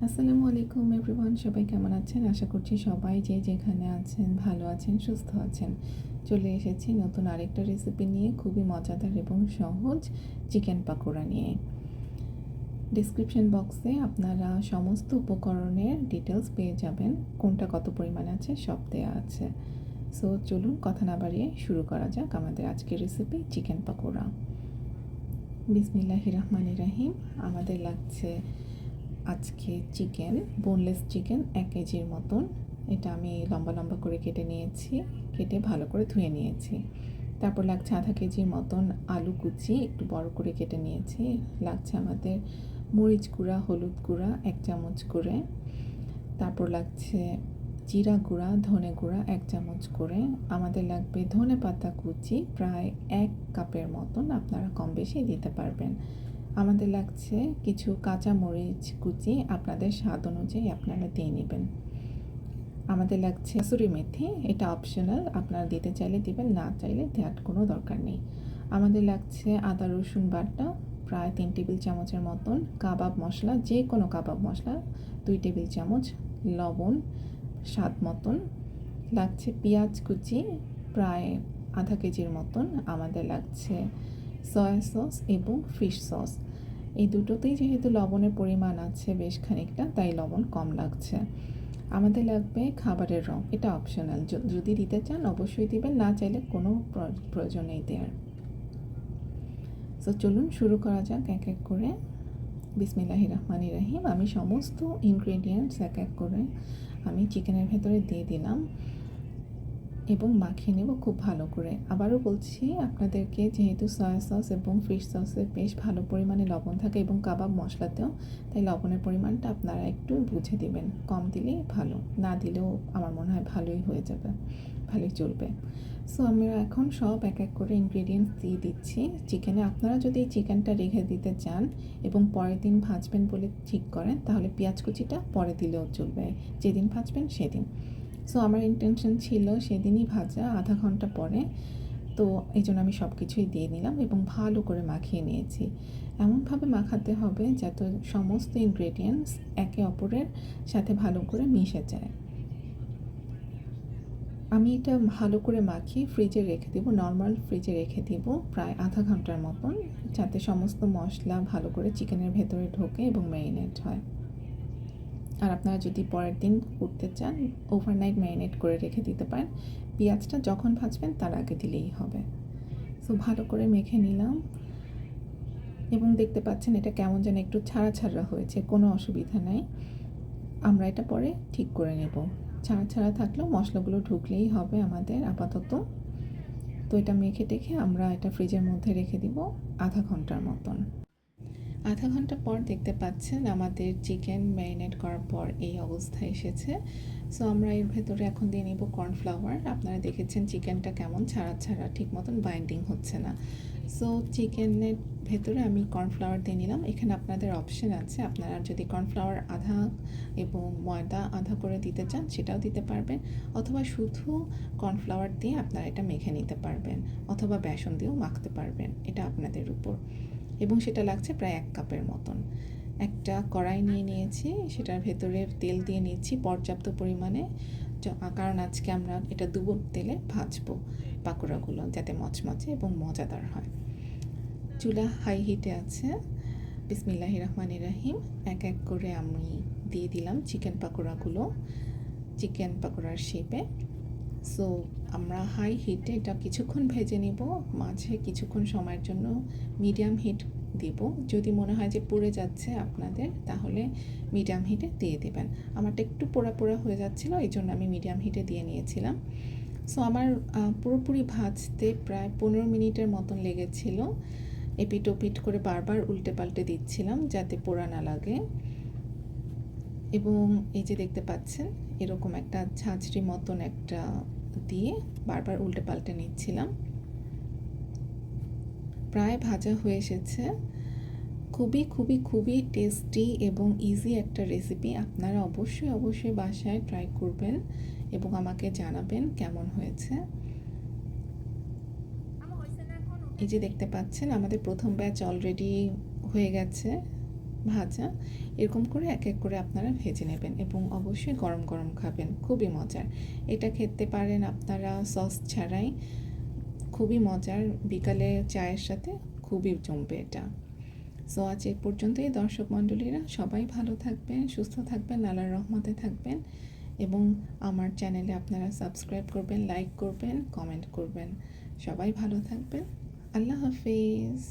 আসসালামু আলাইকুম এভরিওয়ান, সবাই কেমন আছেন? আশা করছি সবাই যে যেখানে আছেন ভালো আছেন, সুস্থ আছেন। চলে এসেছি নতুন আরেকটা রেসিপি নিয়ে, খুবই মজাদার এবং সহজ চিকেন পাকোড়া নিয়ে। ডিসক্রিপশন বক্সে আপনারা সমস্ত উপকরণের ডিটেলস পেয়ে যাবেন, কোনটা কত পরিমাণ আছে সব দেওয়া আছে। সো চলুন কথা না বাড়িয়ে শুরু করা যাক আমাদের আজকের রেসিপি চিকেন পাকোড়া। বিসমিল্লাহির রহমানির রহিম। আমাদের লাগছে আজকে চিকেন, বোনলেস চিকেন 1 কেজির মতন। এটা আমি লম্বা লম্বা করে কেটে নিয়েছি, কেটে ভালো করে ধুয়ে নিয়েছি। তারপর লাগছে আধা কেজির মতন আলু কুচি, একটু বড় করে কেটে নিয়েছি। লাগছে আমাদের মরিচ গুঁড়া, হলুদ গুঁড়া 1 চামচ করে। তারপর লাগছে জিরা গুঁড়া, ধনে গুঁড়া 1 চামচ করে। আমাদের লাগবে ধনে পাতা কুচি প্রায় 1 কাপের মতন, আপনারা কম বেশি দিতে পারবেন। আমাদের লাগছে কিছু কাঁচা মরিচ কুচি, আপনাদের স্বাদ অনুযায়ী আপনারা দিয়ে নেবেন। আমাদের লাগছে কাসুরি মেথি, এটা অপশনাল, আপনারা দিতে চাইলে দিবেন, না চাইলে দেওয়ার কোনো দরকার নেই। আমাদের লাগছে আদা রসুন বাটা প্রায় 3 টেবিল চামচের মতন, কাবাব মশলা, যে কোনো কাবাব মশলা 2 টেবিল চামচ, লবণ স্বাদ মতন, লাগছে পেঁয়াজ কুচি প্রায় আধা কেজির মতন। আমাদের লাগছে সয়া সস এবং ফিশ সস। এই দুটোতেই যেহেতু লবণের পরিমাণ আছে বেশ খানিকটা, তাই লবণ কম লাগছে। আমাদের লাগবে খাবারের রং, এটা অপশনাল, যদি দিতে চান অবশ্যই দিবেন, না চাইলে কোনো প্রয়োজন নেই দেওয়ার। তো চলুন শুরু করা যাক এক এক করে। বিসমিল্লাহির রহমানির রহিম। আমি সমস্ত ইনগ্রেডিয়েন্টস এক এক করে আমি চিকেনের ভেতরে দিয়ে দিলাম এবং মাখিয়ে নেব খুব ভালো করে। আবারও বলছি আপনাদেরকে, যেহেতু সয়া সস এবং ফিশ সসে বেশ ভালো পরিমাণে লবণ থাকে এবং কাবাব মশলাতেও, তাই লবণের পরিমাণটা আপনারা একটু বুঝে দিবেন, কম দিলেই ভালো, না দিলেও আমার মনে হয় ভালোই হয়ে যাবে, ভালোই চলবে। সো আমরা এখন সব এক এক করে ইনগ্রেডিয়েন্টস দিয়ে দিচ্ছি চিকেনে। আপনারা যদি এই চিকেনটা রেখে দিতে চান এবং পরের দিন ভাজবেন বলে ঠিক করেন, তাহলে পেঁয়াজ কুচিটা পরে দিলেও চলবে, যেদিন ভাজবেন সেদিন। সো আমার ইন্টেনশন ছিল সেদিনই ভাজা, আধা ঘন্টা পরে। তো এই জন্য আমি সব কিছুই দিয়ে নিলাম এবং ভালো করে মাখিয়ে নিয়েছি। এমনভাবে মাখাতে হবে যাতে সমস্ত ইনগ্রেডিয়েন্টস একে অপরের সাথে ভালো করে মিশে যায়। আমি এটা ভালো করে মাখিয়ে ফ্রিজে রেখে দেবো, নর্মাল ফ্রিজে রেখে দেবো প্রায় আধা ঘন্টার মতন, যাতে সমস্ত মশলা ভালো করে চিকেনের ভেতরে ঢোকে এবং ম্যারিনেট হয়। আর আপনারা যদি পরের দিন করতে চান, ওভারনাইট ম্যারিনেট করে রেখে দিতে পারেন, পেঁয়াজটা যখন ভাজবেন তার আগে দিলেই হবে। সো ভালো করে মেখে নিলাম এবং দেখতে পাচ্ছেন এটা কেমন যেন একটু ছাড়া ছাড়া হয়েছে, কোনো অসুবিধা নাই, আমরা এটা পরে ঠিক করে নেব। ছাড়া ছাড়া থাকলেও মশলাগুলো ঢুকলেই হবে আমাদের আপাতত। তো এটা মেখে টেখে আমরা এটা ফ্রিজের মধ্যে রেখে দিব আধা ঘন্টার মতন। আধা ঘন্টা পর দেখতে পাচ্ছেন আমাদের চিকেন ম্যারিনেট করার পর এই অবস্থায় এসেছে। সো আমরা এর ভেতরে এখন দিয়ে নিব কর্নফ্লাওয়ার। আপনারা দেখেছেন চিকেনটা কেমন ছাড়া ছাড়া, ঠিক মতন বাইন্ডিং হচ্ছে না। সো চিকেনের ভেতরে আমি কর্নফ্লাওয়ার দিয়ে নিলাম। এখানে আপনাদের অপশন আছে, আপনারা যদি কর্নফ্লাওয়ার আধা এবং ময়দা আধা করে দিতে চান সেটাও দিতে পারবেন, অথবা শুধু কর্নফ্লাওয়ার দিয়ে আপনারা এটা মেখে নিতে পারবেন, অথবা বেসন দিয়েও মাখতে পারবেন, এটা আপনাদের উপর। এবং সেটা লাগছে প্রায় 1 কাপের মতন। একটা কড়াই নিয়ে নিয়েছি, সেটার ভেতরে তেল দিয়ে নিচ্ছি পর্যাপ্ত পরিমাণে, কারণ আজকে আমরা এটা ডুবো তেলে ভাজবো পাকোড়াগুলো, যাতে মচমচে এবং মজাদার হয়। চুলা হাই হিটে আছে। বিসমিল্লাহির রহমানির রহিম। এক এক করে আমি দিয়ে দিলাম চিকেন পাকোড়াগুলো চিকেন পাকোড়ার শেপে। সো আমরা হাই হিটে এটা কিছুক্ষণ ভেজে নিব, মাঝে কিছুক্ষণ সময়ের জন্য মিডিয়াম হিট দিব। যদি মনে হয় যে পুড়ে যাচ্ছে আপনাদের, তাহলে মিডিয়াম হিটে দিয়ে দেবেন। আমারটা একটু পোড়া পোড়া হয়ে যাচ্ছিলো, এই জন্য আমি মিডিয়াম হিটে দিয়ে নিয়েছিলাম। সো আমার পুরোপুরি ভাজতে প্রায় 15 মিনিটের মতন লেগেছিল। এপিট ওপিট করে বারবার উল্টে পাল্টে দিচ্ছিলাম যাতে পোড়া না লাগে। এবং এই যে দেখতে পাচ্ছেন এরকম একটা ঝাঁঝরি মতন একটা দিয়ে বারবার উল্টে পাল্টে নিচ্ছিলাম। প্রায় ভাজা হয়ে এসেছে। খুবই খুবই খুবই টেস্টি এবং ইজি একটা রেসিপি, আপনারা অবশ্যই অবশ্যই বাসায় ট্রাই করবেন এবং আমাকে জানাবেন কেমন হয়েছে। এই যে দেখতে পাচ্ছেন আমাদের প্রথম ব্যাচ অলরেডি হয়ে গেছে, ভাজা, এরকম করে এক এক করে আপনারা ভেজে নেবেন এবং অবশ্যই গরম গরম খাবেন, খুবই মজার। এটা খেতে পারেন আপনারা সস ছাড়াই, খুবই মজার, বিকালে চায়ের সাথে খুবই জমবে এটা। সো আজ এই পর্যন্তই দর্শক মণ্ডলীরা, সবাই ভালো থাকবেন, সুস্থ থাকবেন, আল্লাহর রহমতে থাকবেন এবং আমার চ্যানেলে আপনারা সাবস্ক্রাইব করবেন, লাইক করবেন, কমেন্ট করবেন। সবাই ভালো থাকবেন। আল্লাহ হাফিজ।